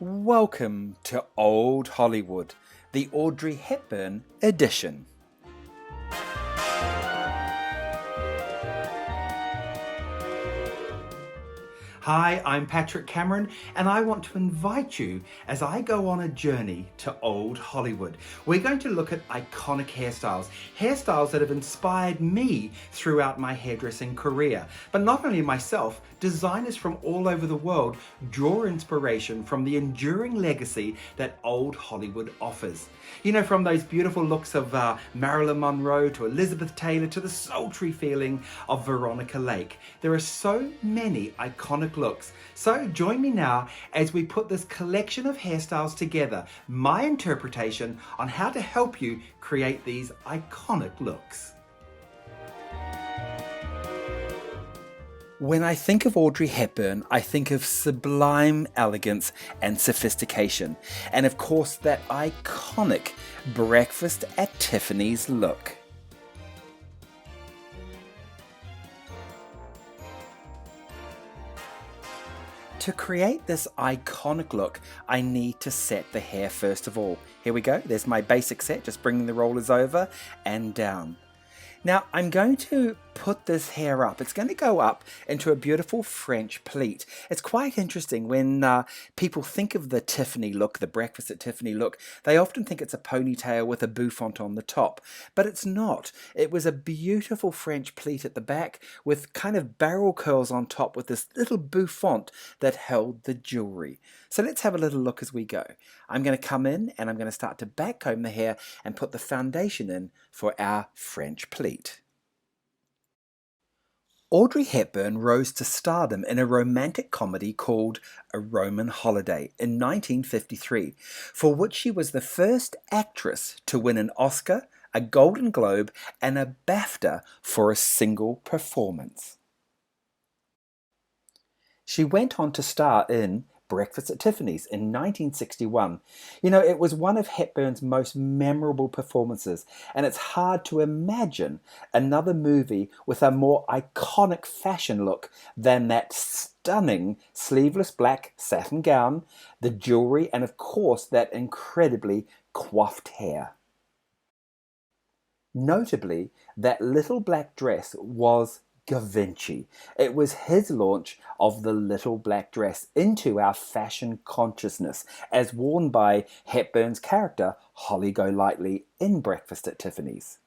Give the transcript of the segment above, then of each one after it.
Welcome to Old Hollywood, the Audrey Hepburn edition. Hi, I'm Patrick Cameron, and I want to invite you as I go on a journey to Old Hollywood. We're going to look at iconic hairstyles that have inspired me throughout my hairdressing career. But not only myself, designers from all over the world draw inspiration from the enduring legacy that Old Hollywood offers. You know, from those beautiful looks of Marilyn Monroe to Elizabeth Taylor to the sultry feeling of Veronica Lake. There are so many iconic looks. So join me now as we put this collection of hairstyles together, my interpretation on how to help you create these iconic looks. When I think of Audrey Hepburn, I think of sublime elegance and sophistication, and of course that iconic Breakfast at Tiffany's look. To create this iconic look, I need to set the hair first of all. Here we go, there's my basic set, just bringing the rollers over and down. Now I'm going to put this hair up. It's going to go up into a beautiful French pleat. It's quite interesting when people think of the Tiffany look, the Breakfast at Tiffany look, they often think it's a ponytail with a bouffant on the top, but it's not. It was a beautiful French pleat at the back with kind of barrel curls on top with this little bouffant that held the jewelry. So let's have a little look as we go. I'm going to come in and I'm going to start to back comb the hair and put the foundation in for our French pleat. Audrey Hepburn rose to stardom in a romantic comedy called A Roman Holiday in 1953, for which she was the first actress to win an Oscar, a Golden Globe, and a BAFTA for a single performance. She went on to star in Breakfast at Tiffany's in 1961. You know, it was one of Hepburn's most memorable performances, and it's hard to imagine another movie with a more iconic fashion look than that stunning sleeveless black satin gown, the jewelry, and of course that incredibly coiffed hair. Notably, that little black dress was Givenchy. It was his launch of the little black dress into our fashion consciousness as worn by Hepburn's character Holly Golightly in Breakfast at Tiffany's.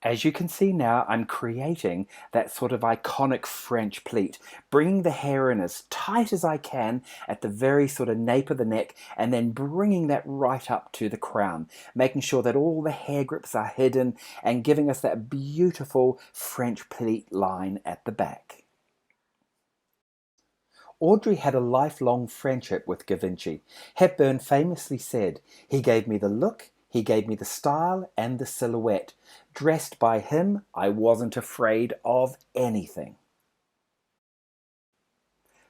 As you can see now, I'm creating that sort of iconic French pleat, bringing the hair in as tight as I can at the very sort of nape of the neck, and then bringing that right up to the crown, making sure that all the hair grips are hidden and giving us that beautiful French pleat line at the back. Audrey had a lifelong friendship with Givenchy. Hepburn famously said, "He gave me the look, he gave me the style and the silhouette. Dressed by him, I wasn't afraid of anything."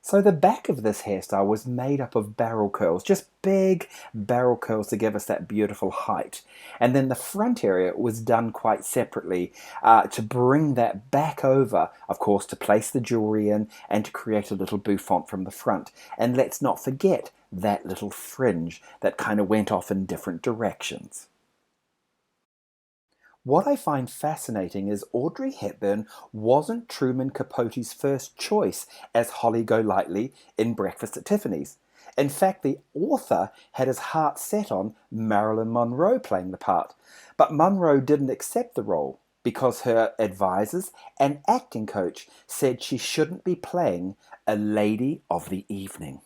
So the back of this hairstyle was made up of barrel curls, just big barrel curls to give us that beautiful height. And then the front area was done quite separately to bring that back over, of course, to place the jewelry in and to create a little bouffant from the front. And let's not forget that little fringe that kind of went off in different directions. What I find fascinating is Audrey Hepburn wasn't Truman Capote's first choice as Holly Golightly in Breakfast at Tiffany's. In fact, the author had his heart set on Marilyn Monroe playing the part, but Monroe didn't accept the role because her advisors and acting coach said she shouldn't be playing a lady of the evening.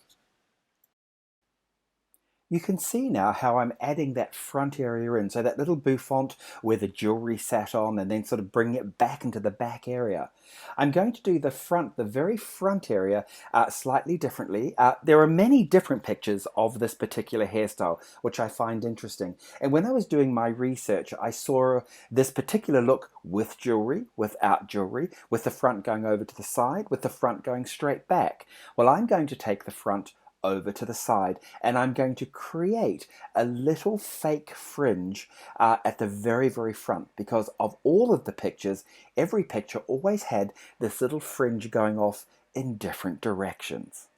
You can see now how I'm adding that front area in, so that little bouffant where the jewelry sat on, and then sort of bring it back into the back area. I'm going to do the front, the very front area, slightly differently. There are many different pictures of this particular hairstyle, which I find interesting. And when I was doing my research, I saw this particular look with jewelry, without jewelry, with the front going over to the side, with the front going straight back. Well, I'm going to take the front over to the side, and I'm going to create a little fake fringe at the very front, because of all of the pictures, every picture always had this little fringe going off in different directions.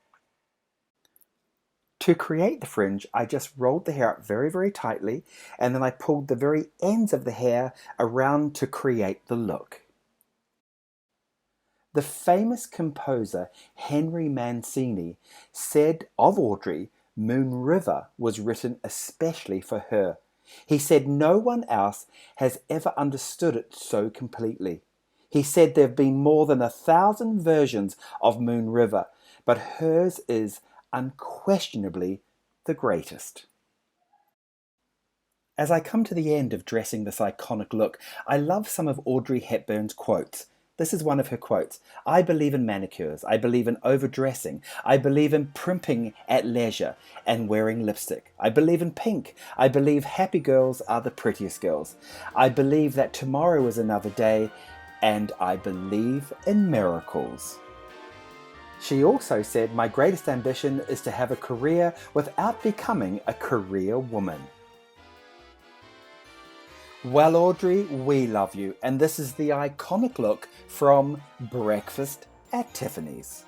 To create the fringe, I just rolled the hair up very, very tightly, and then I pulled the very ends of the hair around to create the look. The famous composer Henry Mancini said of Audrey, Moon River was written especially for her. He said no one else has ever understood it so completely. He said there have been more than 1,000 versions of Moon River, but hers is unquestionably the greatest. As I come to the end of dressing this iconic look, I love some of Audrey Hepburn's quotes. This is one of her quotes. I believe in manicures. I believe in overdressing. I believe in primping at leisure and wearing lipstick. I believe in pink. I believe happy girls are the prettiest girls. I believe that tomorrow is another day, and I believe in miracles. She also said, my greatest ambition is to have a career without becoming a career woman. Well, Audrey, we love you, and this is the iconic look from Breakfast at Tiffany's.